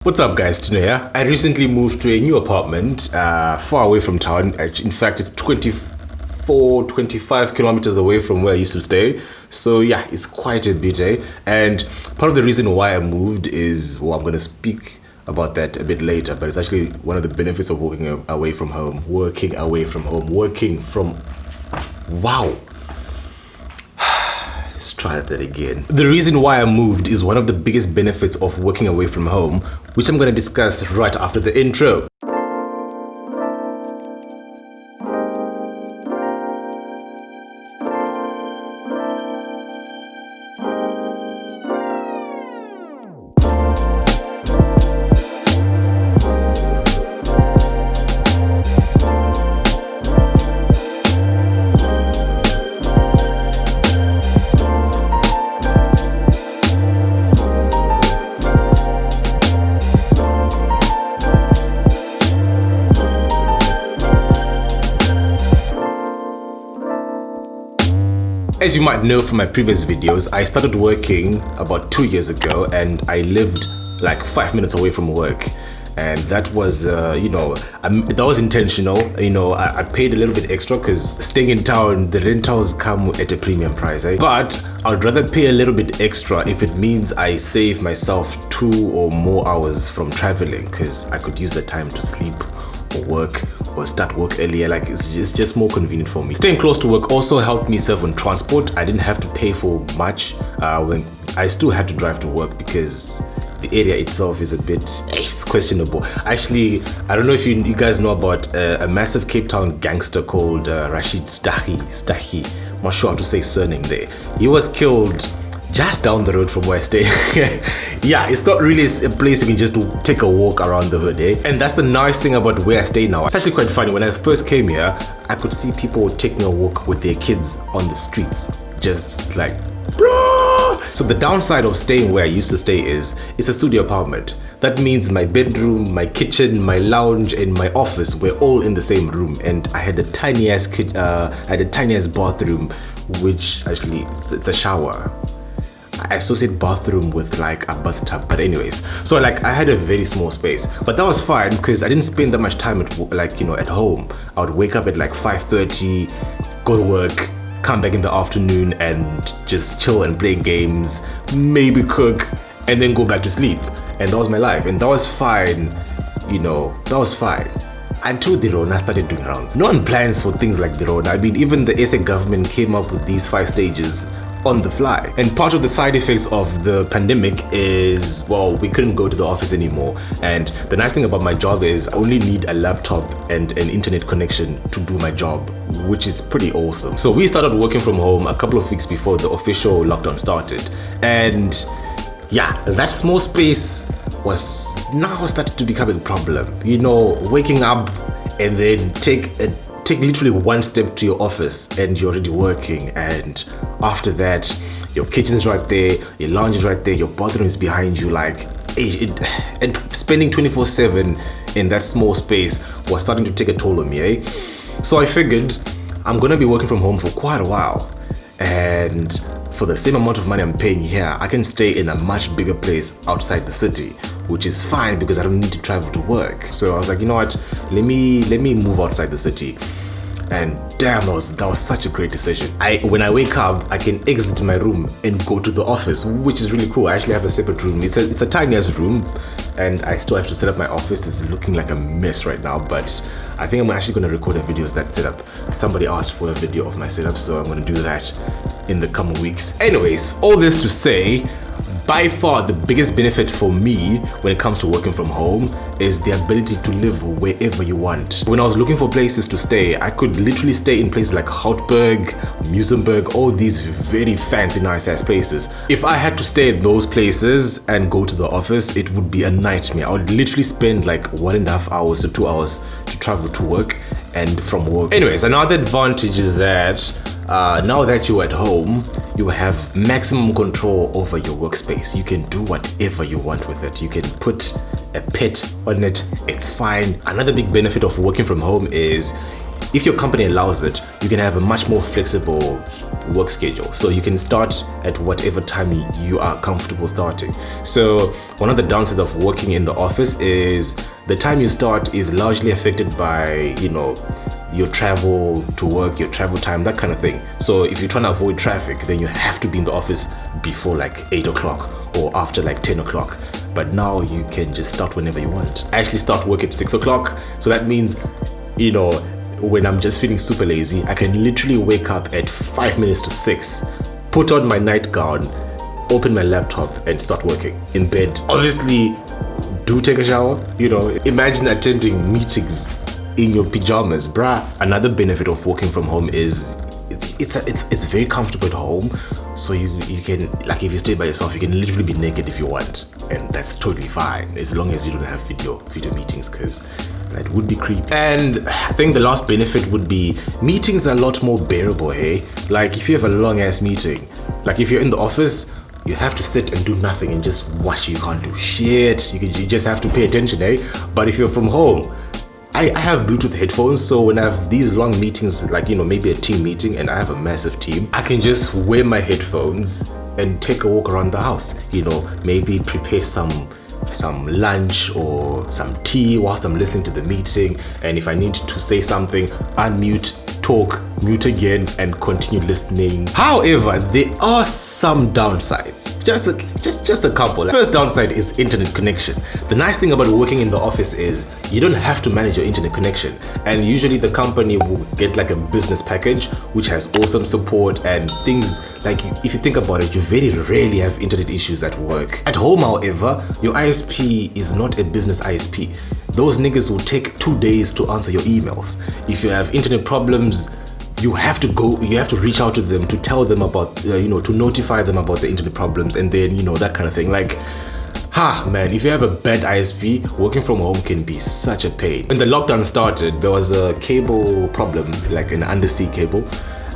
What's up guys, Tino here. I recently moved to a new apartment far away from town. In fact, it's 25 kilometers away from where I used to stay. So yeah, it's quite a bit, eh? And part of the reason why I moved is, well, I'm going to speak about that a bit later, but it's actually one of the benefits of working away from home. Wow. Let's try that again. The reason why I moved is one of the biggest benefits of working away from home, which I'm going to discuss right after the intro. As you might know from my previous videos, I started working about 2 years ago and I lived like 5 minutes away from work. And that was, that was intentional. I paid a little bit extra because staying in town, the rentals come at a premium price, eh? But I'd rather pay a little bit extra if it means I save myself 2 or more hours from traveling, because I could use the time to sleep or work or start work earlier. Like it's just more convenient for me. Staying close to work also helped me save on transport. I didn't have to pay for much when I still had to drive to work because the area itself is a bit, it's questionable. Actually, I don't know if you guys know about a massive Cape Town gangster called Rashid Stahi. I'm not sure how to say his surname there. He was killed just down the road from where I stay. Yeah, it's not really a place you can just take a walk around the hood, eh? And that's the nice thing about where I stay now. It's actually quite funny. When I first came here, I could see people taking a walk with their kids on the streets, just like, bro. So the downside of staying where I used to stay is it's a studio apartment. That means my bedroom, my kitchen, my lounge, and my office were all in the same room, and I had a tiny ass bathroom, which actually it's a shower. I associate bathroom with like a bathtub, but anyways, so like I had a very small space, but that was fine because I didn't spend that much time at home. I would wake up at like 5:30, go to work, come back in the afternoon and just chill and play games, maybe cook, and then go back to sleep. And that was my life, and that was fine, that was fine. Until the Rona started doing rounds. No one plans for things like the Rona. I mean, even the SA government came up with these 5 stages on the fly. And part of the side effects of the pandemic is, well, we couldn't go to the office anymore. And the nice thing about my job is I only need a laptop and an internet connection to do my job, which is pretty awesome. So we started working from home a couple of weeks before the official lockdown started. And yeah, that small space was now started to become a problem. Waking up and then take literally 1 step to your office and you're already working, and after that your kitchen's right there, your lounge is right there, your bathroom is behind you, and spending 24/7 in that small space was starting to take a toll on me, eh? So I figured I'm gonna be working from home for quite a while, and for the same amount of money I'm paying here, I can stay in a much bigger place outside the city, which is fine because I don't need to travel to work. So I was like, you know what, let me move outside the city. And damn, that was such a great decision. When I wake up, I can exit my room and go to the office, which is really cool. I actually have a separate room. It's a tiny ass room, and I still have to set up my office. It's looking like a mess right now, but I think I'm actually going to record a video of that setup. Somebody asked for a video of my setup, so I'm going to do that in the coming weeks. Anyways, all this to say, by far the biggest benefit for me when it comes to working from home is the ability to live wherever you want. When I was looking for places to stay, I could literally stay in places like Houtberg, Muizenberg, all these very fancy nice ass places. If I had to stay at those places and go to the office, it would be a nightmare. I would literally spend like 1.5 hours to 2 hours to travel to work and from work. Anyways, another advantage is that now that you're at home, you have maximum control over your workspace. You can do whatever you want with it. You can put a pet on it, it's fine. Another big benefit of working from home is if your company allows it, you can have a much more flexible work schedule. So you can start at whatever time you are comfortable starting. So one of the downsides of working in the office is the time you start is largely affected by, your travel to work, your travel time, that kind of thing. So if you're trying to avoid traffic, then you have to be in the office before like 8 o'clock or after like 10 o'clock. But now you can just start whenever you want. I actually start work at 6 o'clock. So that means, when I'm just feeling super lazy, I can literally wake up at 5 minutes to 6, put on my nightgown, open my laptop and start working in bed. Obviously, do take a shower. Imagine attending meetings in your pajamas, bruh. Another benefit of working from home is it's very comfortable at home. So you can, like, if you stay by yourself, you can literally be naked if you want, and that's totally fine as long as you don't have video meetings, because that would be creepy. And I think the last benefit would be meetings are a lot more bearable, hey? Like if you have a long ass meeting, like if you're in the office, you have to sit and do nothing and just watch. You can't do shit. You just have to pay attention, eh? But if you're from home, I have Bluetooth headphones, so when I have these long meetings, like maybe a team meeting and I have a massive team, I can just wear my headphones and take a walk around the house. Maybe prepare some lunch or some tea whilst I'm listening to the meeting, and if I need to say something, unmute, talk, mute again, and continue listening. However, there are some downsides, just a couple. The first downside is internet connection. The nice thing about working in the office is you don't have to manage your internet connection, and usually the company will get like a business package which has awesome support and things. Like, if you think about it, you very rarely have internet issues at work. At home, however, your ISP is not a business ISP. Those niggas will take 2 days to answer your emails. If you have internet problems, you have to reach out to them to tell them about, to notify them about the internet problems, and then, that kind of thing. Like, man, if you have a bad ISP, working from home can be such a pain. When the lockdown started, there was a cable problem, like an undersea cable,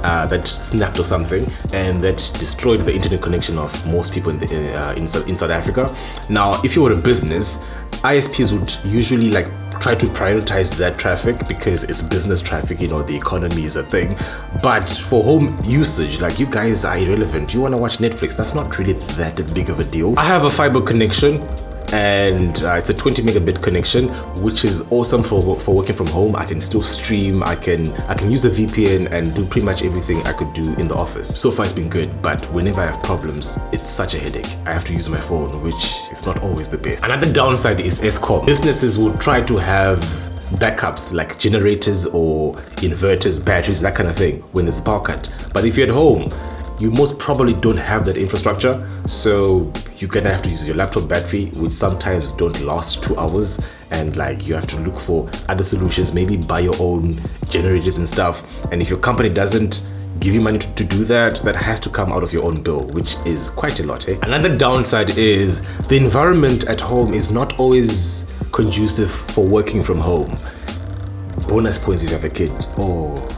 that snapped or something, and that destroyed the internet connection of most people in South Africa. Now, if you were a business, ISPs would usually try to prioritize that traffic because it's business traffic, the economy is a thing. But for home usage, like, you guys are irrelevant. You want to watch Netflix, that's not really that big of a deal. I have a fiber connection, and it's a 20 megabit connection, which is awesome for working from home. I can still stream, I can use a VPN and do pretty much everything I could do in the office. So far it's been good, but whenever I have problems, it's such a headache. I have to use my phone, which is not always the best. Another downside is ESCOM. Businesses will try to have backups like generators or inverters, batteries, that kind of thing when there's a power cut. But if you're at home, you most probably don't have that infrastructure, so you're gonna have to use your laptop battery, which sometimes don't last 2 hours, and you have to look for other solutions, maybe buy your own generators and stuff. And if your company doesn't give you money to do that, that has to come out of your own bill, which is quite a lot, eh? Another downside is the environment at home is not always conducive for working from home. Bonus points if you have a kid. Oh,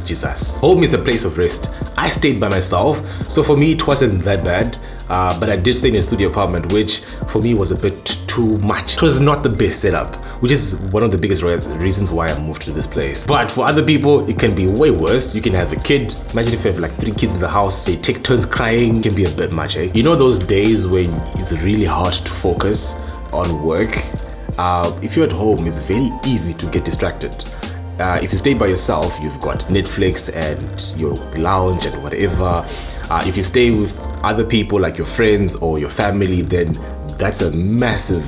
Jesus. Home is a place of rest. I stayed by myself, so for me it wasn't that bad, but I did stay in a studio apartment, which for me was a bit too much. It was not the best setup, which is one of the biggest reasons why I moved to this place. But for other people, it can be way worse. You can have a kid. Imagine if you have 3 kids in the house, they take turns crying. It can be a bit much, eh? Those days when it's really hard to focus on work? If you're at home, it's very easy to get distracted. If you stay by yourself, you've got Netflix and your lounge and whatever. If you stay with other people like your friends or your family, then that's a massive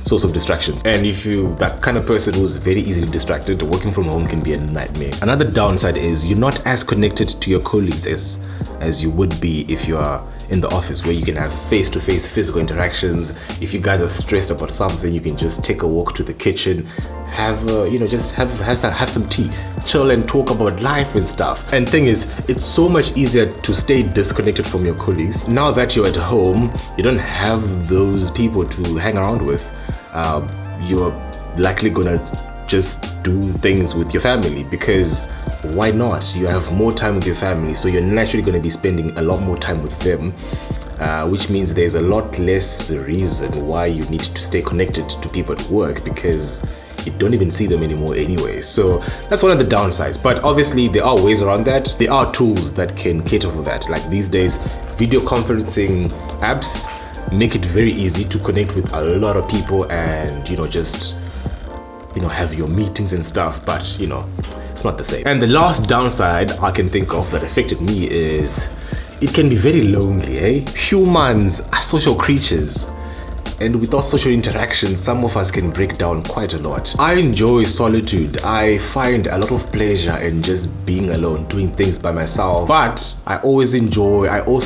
source of distractions. And if you're that kind of person who's very easily distracted, working from home can be a nightmare. Another downside is you're not as connected to your colleagues as you would be if you are in the office, where you can have face-to-face physical interactions. If you guys are stressed about something, you can just take a walk to the kitchen, have some tea, chill and talk about life and stuff. And thing is, it's so much easier to stay disconnected from your colleagues. Now that you're at home, you don't have those people to hang around with. You're likely gonna just do things with your family, because why not? You have more time with your family, so you're naturally going to be spending a lot more time with them, which means there's a lot less reason why you need to stay connected to people at work, because you don't even see them anymore anyway. So that's one of the downsides, but obviously there are ways around that. There are tools that can cater for that. Like these days, video conferencing apps make it very easy to connect with a lot of people and, you know, just, you know, have your meetings and stuff, but you know, it's not the same. And the last downside I can think of that affected me is it can be very lonely, eh? Humans are social creatures, and without social interaction, some of us can break down quite a lot. I enjoy solitude. I find a lot of pleasure in just being alone, doing things by myself. But I also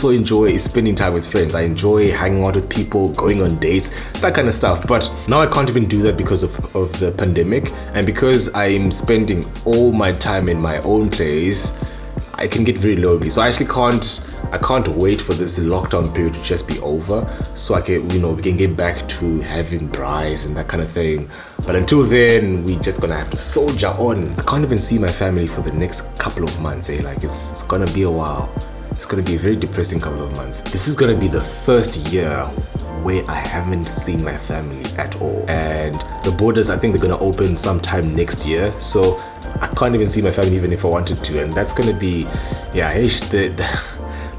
enjoy spending time with friends. I enjoy hanging out with people, going on dates, that kind of stuff. But now I can't even do that because of the pandemic, and because I'm spending all my time in my own place, I can get very lonely. So I actually can't wait for this lockdown period to just be over, so I can, you know, we can get back to having braais and that kind of thing. But until then, we just gonna have to soldier on. I can't even see my family for the next couple of months, eh? Like it's gonna be a while. It's gonna be a very depressing couple of months. This is gonna be the first year where I haven't seen my family at all. And the borders, I think they're gonna open sometime next year. So I can't even see my family even if I wanted to. And that's gonna be, yeah,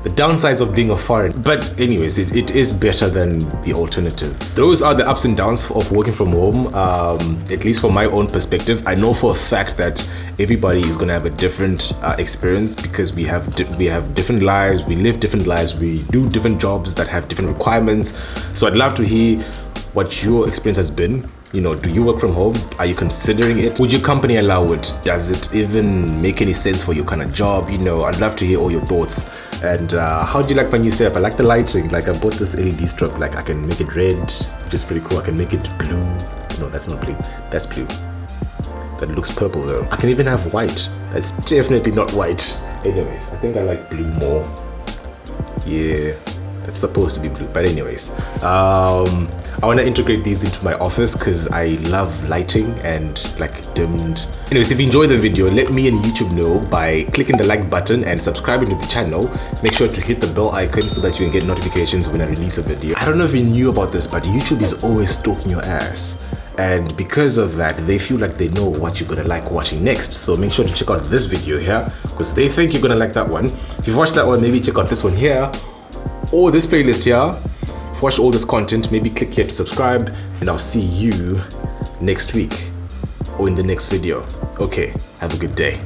the downsides of being a foreign. But anyways, it is better than the alternative. Those are the ups and downs of working from home, at least from my own perspective. I know for a fact that everybody is going to have a different experience, because we have different lives, we live different lives, we do different jobs that have different requirements. So I'd love to hear what your experience has been. You know, do you work from home? Are you considering it? Would your company allow it? Does it even make any sense for your kind of job? You know, I'd love to hear all your thoughts. And how do you like my new setup? I like the lighting. Like, I bought this LED strip. Like, I can make it red, which is pretty cool. I can make it blue. No, that's not blue. That's blue. That looks purple though. I can even have white. That's definitely not white. Anyways, I think I like blue more. Yeah, that's supposed to be blue. But anyways, I want to integrate these into my office because I love lighting and like dimmed. Anyways, if you enjoyed the video, let me and YouTube know by clicking the like button and subscribing to the channel. Make sure to hit the bell icon so that you can get notifications when I release a video. I don't know if you knew about this, but YouTube is always stalking your ass. And because of that, they feel like they know what you're gonna like watching next. So make sure to check out this video here, because they think you're gonna like that one. If you've watched that one, maybe check out this one here, or this playlist here. If you watch all this content, maybe click here to subscribe, and I'll see you next week or in the next video. Okay, have a good day.